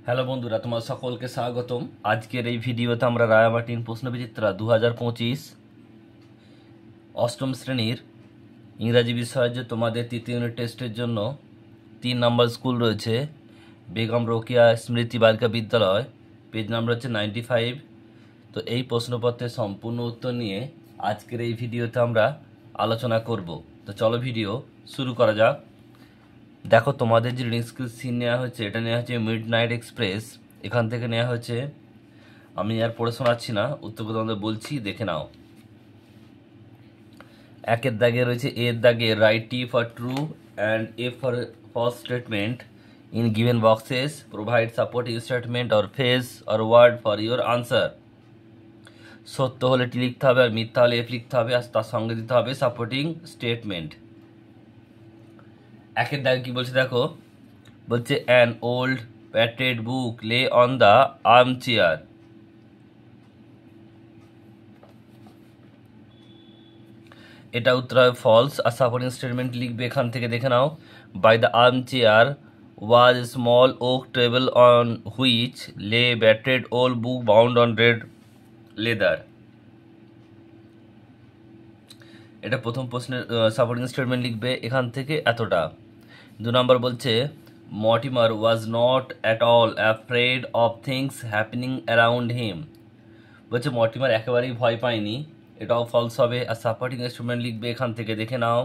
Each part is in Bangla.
হ্যালো বন্ধুরা, তোমার সকলকে স্বাগতম। আজকের এই ভিডিওতে আমরা রায়ামার্টিন প্রশ্নবিচিত্রা 2025 অষ্টম শ্রেণীর ইংরাজি বিষয়ের যে তোমাদের তৃতীয় ইউনিট টেস্টের জন্য 3 নম্বর স্কুল রয়েছে বেগম রোকেয়া স্মৃতি বালিকা বিদ্যালয়, পেজ নাম্বার হচ্ছে 95। তো এই প্রশ্নপত্রের সম্পূর্ণ উত্তর নিয়ে আজকের এই ভিডিওতে আমরা আলোচনা করব। তো চলো ভিডিও শুরু করা যাক। দেখো, তোমাদের যে রিডিং স্কিল সিন নেওয়া হয়েছে, এটা নেওয়া হচ্ছে মিড নাইট এক্সপ্রেস, এখান থেকে নেওয়া হয়েছে। আমি আর পড়ে শোনাচ্ছি না, উত্তরগুলো তোমাদের বলছি, দেখে নাও। একের দাগে রয়েছে, এর দাগে write T for true and F for false statement in given boxes, provide supporting statement or phrase or word for your answer. সত্য হলে টি লিখতে হবে, আর মিথ্যা হলে এফ লিখতে হবে, আর তার সঙ্গে দিতে হবে সাপোর্টিং স্টেটমেন্ট। একের দাগে কি বলছে দেখো, বলছে an old প্যাটেড book lay on the arm chair. এটা উত্তর হবে ফলস, আর সাপোর্টিং স্টেটমেন্ট লিখবে এখান থেকে, দেখে নাও। By the armchair was small oak table on which lay battered old book bound on red leather. এটা প্রথম প্রশ্নের সাপোর্টিং স্টেটমেন্ট লিখবে এখান থেকে এতটা। 2 নম্বর বলছে Mortimer was not at all afraid of things happening around him. বলছে মর্টিমার একেবারেই ভয় পায়নি, এটাও ফলস হবে। আর সাপোর্টিং স্টেটমেন্ট লিখবে এখান থেকে, দেখে নাও।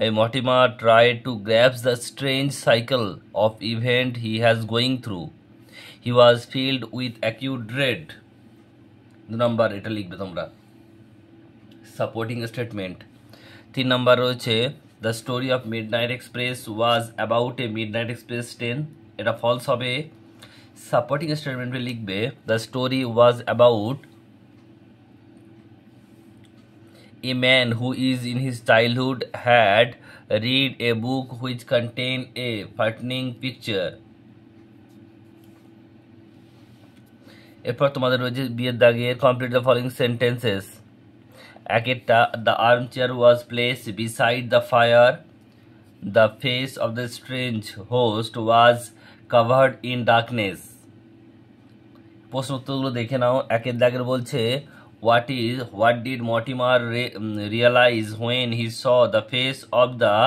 এই Mortimer tried to গ্র্যাবস the strange cycle of event he has going through, he was filled with acute dread. 2 নম্বর এটা লিখবে তোমরা সাপোর্টিং স্টেটমেন্ট। 3 নম্বর রয়েছে the story of mid night express was about a mid night express train, এটা ফলস হবে। সাপোর্টিং স্টেটমেন্টে লিখবে the story was about a man who is in his childhood had read a book which contained a frightening picture. এরপর তোমাদের রয়েছে বিয়ের দাগের কমপ্লিট দ্য ফলোইং সেন্টেন্সেস। একেরটা the armchair was placed beside the fire, the face of the strange host was covered in darkness. প্রশ্ন উত্তরগুলো দেখে নাও। একের দাগের বলছে what did Mortimer realize when he saw the face of the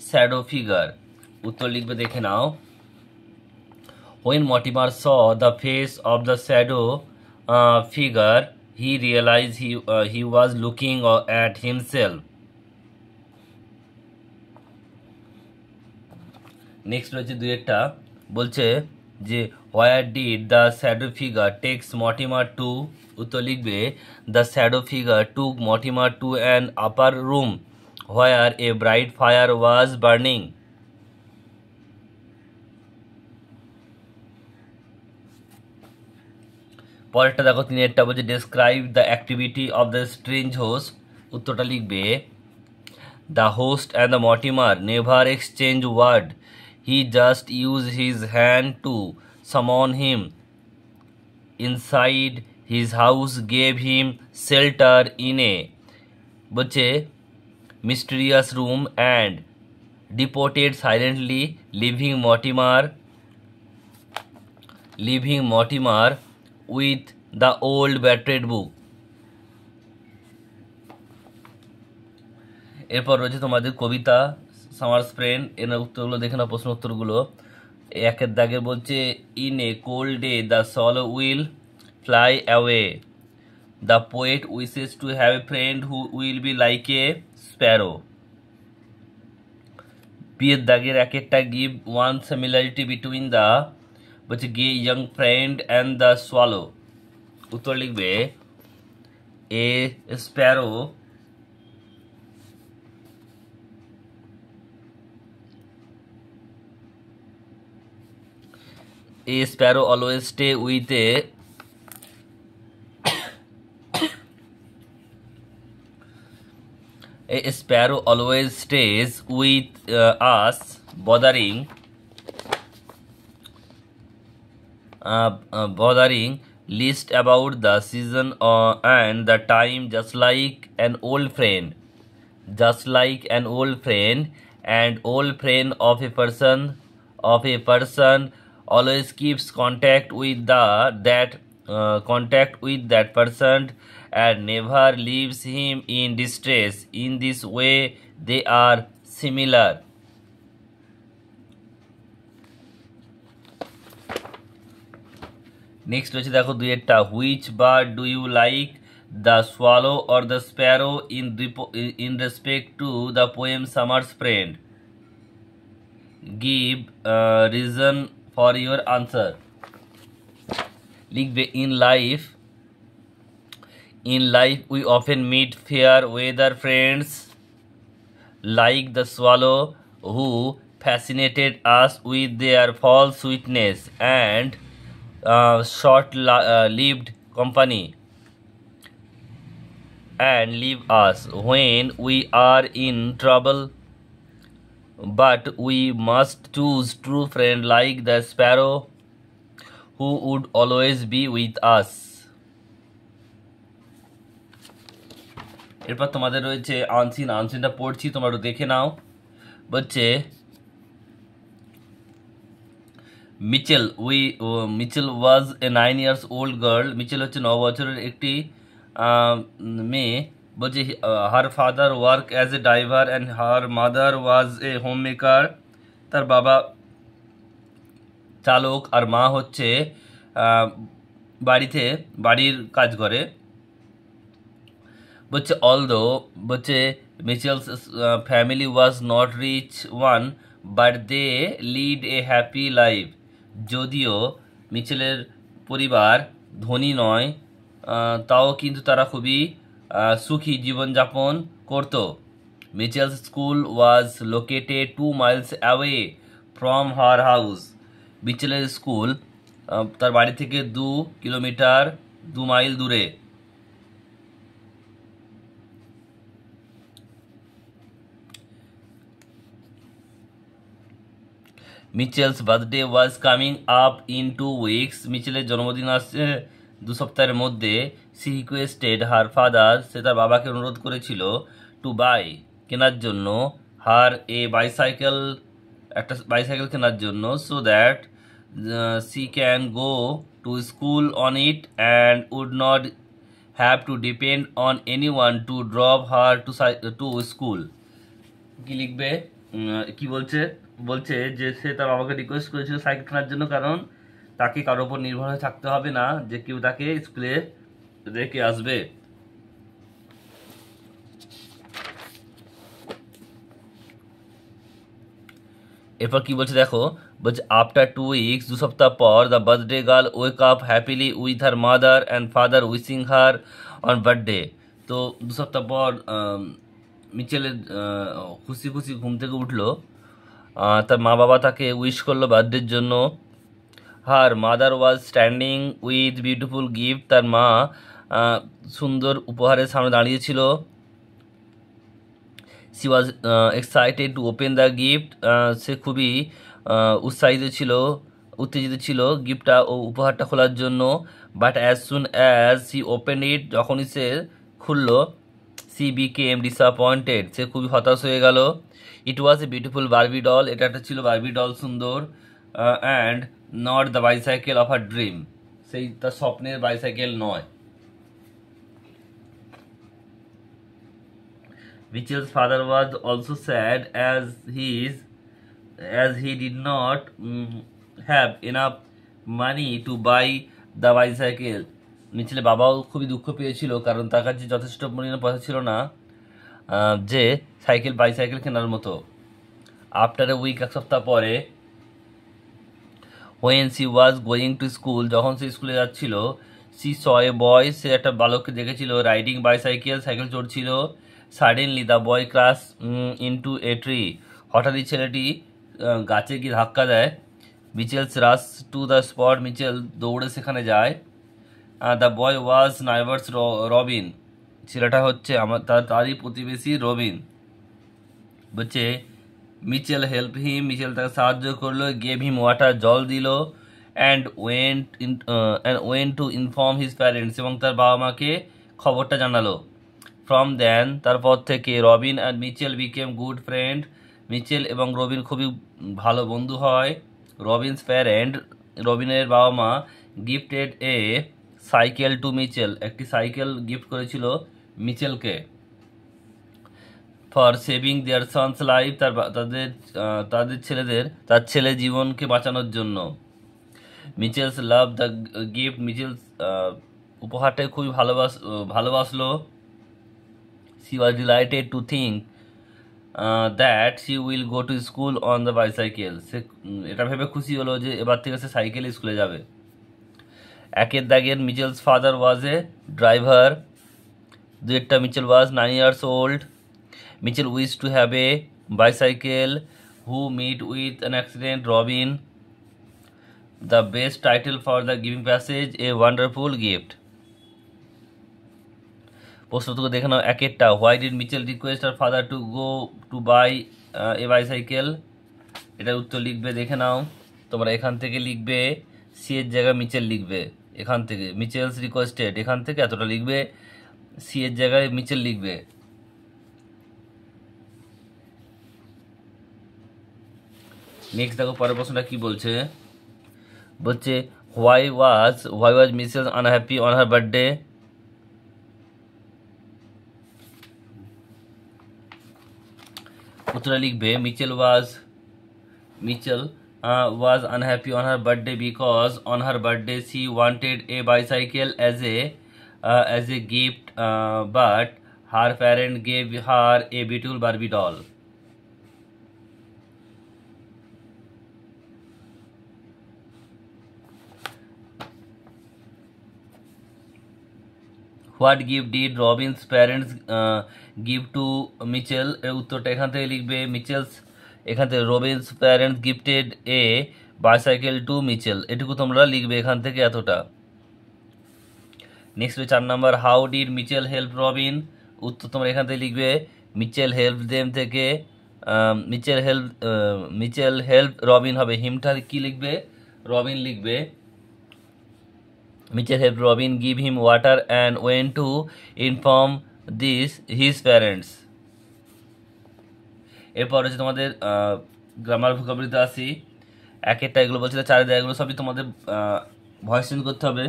shadow figure? উত্তর লিখবে, দেখে নাও। When Mortimer saw the face of the shadow figure, he realized he was looking at himself. Next রয়েছে দুইটা, বলছে যে where did the shadow figure takes Mortimer to? উত্তর লিখবে the shadow figure took Mortimer to an upper room where a bright fire was burning. পরেরটা দেখো, তিনেরটা বলছে describe the activity of the strange host. উত্তরটা লিখবে the host and the Mortimer never exchange word, he just used his hand to summon him inside his house, gave him shelter in a বলছে mysterious room and departed silently, leaving Mortimer with the old battered book. এরপর রয়েছে তোমাদের কবিতা সামার স্প্রেন, এর উত্তরগুলো দেখে নাও। প্রশ্ন উত্তরগুলো একের দাগের বলছে in a cold day the soul will fly away, the poet wishes to have a friend who will be like a sparrow. বিয়ের দাগের একেরটা give one similarity between the বলছে gay young friend and the swallow. উত্তর লিখবে a sparrow A sparrow always stay with a sparrow always stays with us, bothering least about the season and the time, just like an old friend, and old friend of a person always keeps contact with that person and never leaves him in distress. In this way they are similar. Next হচ্ছে দেখো দুইয়েরটা, which bird do you like, the swallow or the sparrow in respect to the poem summer's friend, give reason for your answer. লিখবে in life we often meet fair weather friends like the swallow who fascinated us with their false sweetness and short-lived company and leave us when we are in trouble, but we must choose true friend like the sparrow who would always be with us. এরপর তোমাদের রয়েছে আনসিনটা পড়ছি, তোমরা একটু দেখে নাও। বলছে মিচেল ওয়াজ এ 9 years old girl, মিচেল হচ্ছে 9 বছরের একটি মেয়ে। বলছে her father work as a driver and her mother was A home maker, তার বাবা চালক আর মা হচ্ছে বাড়ির কাজ করে। বলছে বলছে Mitchell's family was not rich one but they lead a happy life, যদিও মিচেলের পরিবার ধনী নয় তাও কিন্তু তারা খুবই সুখী জীবনযাপন করত। Mitchell's school was located 2 miles away from her house, মিচেলের স্কুল তার বাড়ি থেকে 2 মাইল দূরে। Mitchell's birthday was coming up in 2 weeks, মিচেলের জন্মদিন আসছে 2 সপ্তাহের মধ্যে। সি রিকোয়েস্টেড হার ফাদার, সে তার বাবাকে অনুরোধ করেছিল টু বাই কেনার জন্য, হার এ বাইসাইকেল, একটা বাইসাইকেল কেনার জন্য, so that she can go to school on it and would not have to depend on anyone to drop her to school. কি লিখবে, কি বলছে যে সে তার বাবাকে রিকোয়েস্ট করেছিল সাইকেল কেনার জন্য, কারণ তাকে কারোর উপর নির্ভর হয়ে থাকতে হবে না যে কেউ তাকে স্কুলে রেখে আসবে। এরপর কি বলছে দেখো, বলছে আফটার 2 weeks, 2 সপ্তাহ পর, the birthday girl wake up happily with her mother and father wishing her on birthday. তো 2 সপ্তাহ পর মিচেলের খুশি ঘুম থেকে উঠলো, তার মা বাবা তাকে উইশ করলো বার্থডের জন্য। Her mother was standing with beautiful gift, তার মা সুন্দর উপহারের সামনে দাঁড়িয়েছিল। She was excited to open the gift, সে খুবই উত্তেজিত ছিল গিফটটা ও উপহারটা খোলার জন্য। But as soon as she open it, যখনই সে খুললো, সি বিকেম ডিসঅ্যাপয়েন্টেড, সে খুবই হতাশ হয়ে গেল। ইট ওয়াজ এ বিউটিফুল বার্বি ডল, এটা একটা ছিল বার্বি ডল সুন্দর, and not the bicycle of her dream, সেই তার স্বপ্নের বাইসাইকেল নয়। Mitchell's father was also sad as he did not have enough money to buy the bicycle. মিচেলের বাবাও খুবই দুঃখ পেয়েছিল, কারণ তার কাছে যথেষ্ট পরিমাণে পয়সা ছিল না যে বাইসাইকেল কেনার মতো। আফটার এ উইক, এক সপ্তাহ পরে, when she was going to school, যখন সে স্কুলে যাচ্ছিল, she saw a boy, সে একটা বালককে দেখেছিল, রাইডিং বাইসাইকেল, সাইকেল চড়ছিল। Suddenly the boy crash into a tree, হঠাৎই ছেলেটি গাছে গিয়ে ধাক্কা দেয়। Mitchell's rush to the spot, Mitchell দৌড়ে সেখানে যায়। দ্য বয় ওয়াজ নাইবার্স রবিন, ছেলেটা হচ্ছে তারই প্রতিবেশী রবিন। বলছে মিচেল হেল্প হিম, মিচেল তাকে সাহায্য করলো। গেভ হিম ওয়াটার, জল দিল। And went to inform his parents, এবং তার বাবা মাকে খবরটা জানালো। ফ্রম দেন, তারপর থেকে, Robin and Mitchell became good friend, Mitchell এবং রবিন খুবই ভালো বন্ধু হয়। রবিনস প্যারেন্ট রবিনের বাবা মা gifted a cycle to Mitchell, একটি সাইকেল গিফট করেছিল মিচেলকে। For saving their son's life, তার ছেলে জীবনকে বাঁচানোর জন্য। মিচেলস লাভ দ্য গিফট, মিচেলস উপহারটাই খুবই ভালোবাসলো। She was delighted to think that she will go to school on the bicycle. সে এটা ভেবে খুশি হলো যে এবার থেকে সে সাইকেলে স্কুলে যাবে। একের দাগের Mitchell's father was a driver. দুয়েরটা Mitchell was 9 years old. Mitchell wish to have a bicycle who meet with an accident Robin. The best title for the giving passage a wonderful gift. প্রশ্নটুকু দেখে নাও একেরটা, why did Mitchell request her father to go to buy a bicycle. এটার উত্তর লিখবে, দেখে নাও তোমরা। এখান থেকে লিখবে সি এর জায়গায় মিচেল লিখবে, এখান থেকে মিচেলস রিকোয়েস্টেড, এখান থেকে এতটা লিখবে, সি এর জায়গায় মিচেল লিখবে। নেক্সট দেখো পরের প্রশ্নটা কি বলছে। বলছে why was Mrs unhappy on her birthday. উত্তরে লিখবে Mitchell was unhappy on her birthday because on her birthday she wanted a bicycle as a gift, but her parent gave her a beautiful Barbie doll. What gift did Robin's parents give to Mitchell? এর উত্তরটা এখান থেকে লিখবে, মিচেলস, এখান থেকে Robin's parents gifted a bicycle to Mitchell, এটুকু তোমরা লিখবে এখান থেকে এতটা। Next 4 number, how did Mitchell help Robin. উত্তর তোমরা এখান থেকে লিখবে মিচেল হেল্প দেম থেকে মিচেল হেল্প রবিন হবে, হিমটা কি লিখবে, রবিন লিখবে। Mitchell helped Robin give him water and went to inform his parents. এরপর হচ্ছে তোমাদের গ্রামার ভোকাবুলারিতে আসি। একেরটা এগুলো বলছে, চারের এগুলো সবই তোমাদের ভয়েস চেঞ্জ করতে হবে।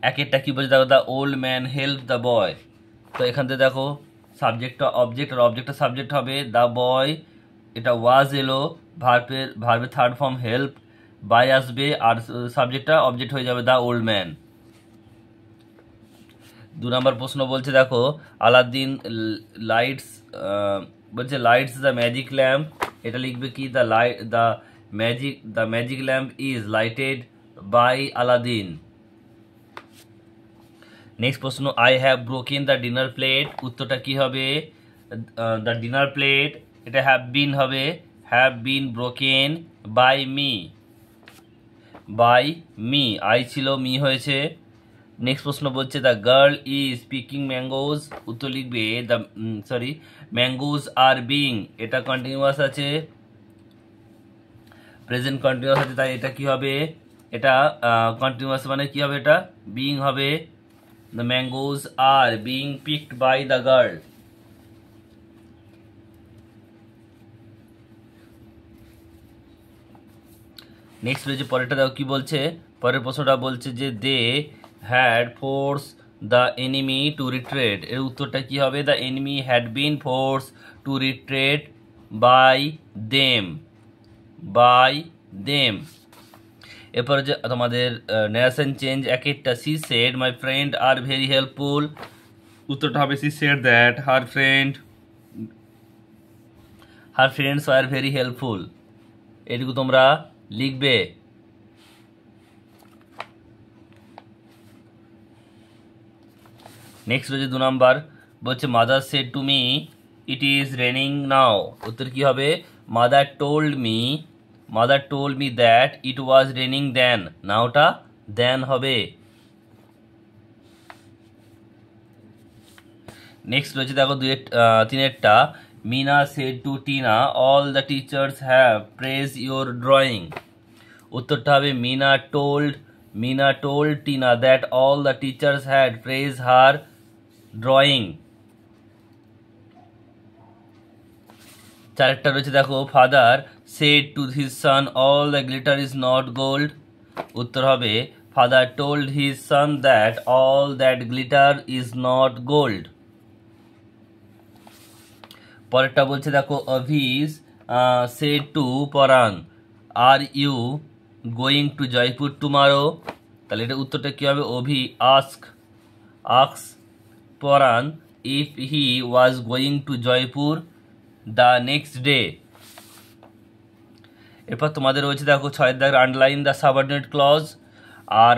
একেরটা কি বলছে দেখো, the old man help the boy. তো এখান থেকে দেখো সাবজেক্টটা অবজেক্ট আর অবজেক্টটা সাবজেক্ট হবে। দ্য বয়, এটা ওয়াজ এলো, ভার্বের থার্ড ফর্ম হেল্প, বাই আসবে আর সাবজেক্টটা অবজেক্ট হয়ে যাবে দ্য ওল্ড ম্যান। 2 নম্বর প্রশ্ন বলছে দেখো, Aladdin lights the magic lamp. এটা লিখবে কি, the magic lamp is lighted by Aladdin. Next প্রশ্ন, I have broken the dinner plate. উত্তরটা কি হবে, দ্য ডিনার প্লেট, এটা হ্যাভ বিন হবে, have been broken by me, I ছিল মি হয়েছে। নেক্সট প্রশ্ন বলছে, the girl is picking mangoes. উত্তর লিখবে ম্যাঙ্গোজ আর বিং, এটা কন্টিনিউয়াস আছে, প্রেজেন্ট কন্টিনিউয়াস আছে, তাই এটা কি হবে, এটা কন্টিনিউয়াস মানে কি হবে, এটা বিং হবে। The mangoes are being picked by the girl. Next রয়েছে পরেরটা দেখো কি বলছে, পরের প্রশ্নটা বলছে যে they had force the enemy to retreat. এর উত্তরটা কি হবে, the enemy had been force to retreat by them. এরপর যে তোমাদের ন্যারেশন চেঞ্জ। একেরটা, she said my friend are very helpful. উত্তরটা হবে she said that her friends are very helpful, এটুকু তোমরা লিখবে। নেক্সট রয়েছে 2 নাম্বার, বলছে mother said to me it is raining now. উত্তর কি হবে, mother told me that it was raining then, নাওটা দেন হবে। নেক্সট রয়েছে দেখো 3-এরটা, Mina said to Tina all the teachers have praise your drawing. উত্তরটা হবে Mina told Tina that all the teachers had praise her drawing. 4-একটা রয়েছে দেখো, father said to his son, all the glitter is not gold. উত্তর হবে father told his son that all that glitter is not gold. পরেরটা বলছে দেখো অভিস said to Paran, are you going to Jaipur tomorrow? তাহলে এটা উত্তরটা কি হবে? অভি asks Paran if he was going to Jaipur the next day. এরপর তোমাদের রয়েছে দেখো 6 দাগ আন্ডারলাইন দ্য সাবঅর্ডিনেট ক্লজ। আর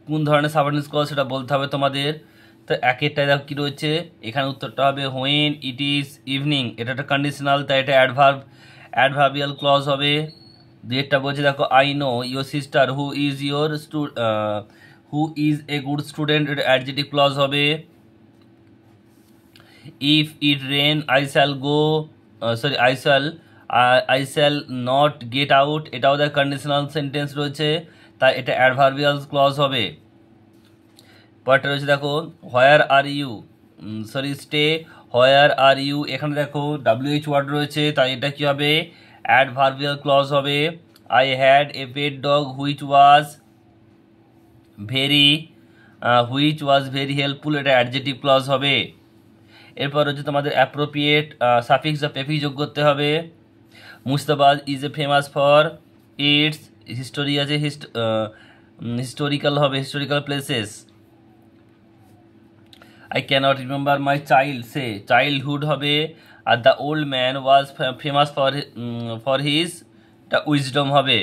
কোন ধরনের সাবঅর্ডিনেট ক্লজ সেটা বলতে হবে তোমাদের। তো একেরটায় দেখো কী রয়েছে, এখানে উত্তরটা হবে হোয়েন ইট ইজ ইভিনিং, এটা একটা কন্ডিশনাল, তাই এটা অ্যাডভার্বিয়াল ক্লজ হবে। দুইটা বলছে দেখো I know your sister who is a good student, এটা অ্যাডজেক্টিভ ক্লজ হবে। If it rain I shall not get out, এটাও দেখ কন্ডিশনাল সেন্টেন্স রয়েছে, তাই এটা অ্যাডভার্বিয়াল ক্লজ হবে। পরেরটা রয়েছে দেখো where are you stay where are you, এখানে দেখো WH ওয়ার্ড রয়েছে, তাই এটা কি হবে? অ্যাডভার্বিয়াল ক্লজ হবে। I had a pet dog which was very helpful, এটা অ্যাডজেক্টিভ ক্লজ হবে। এরপর হচ্ছে তোমাদের অ্যাপ্রোপ্রিয়েট সাফিক্স বা প্রেফিক্স যোগ করতে হবে। Mustabad is a famous for its history, আছে হিস্টোরিক্যাল হবে, historical places. I can't remember my childhood হবে। আর the old man was famous for his wisdom হবে।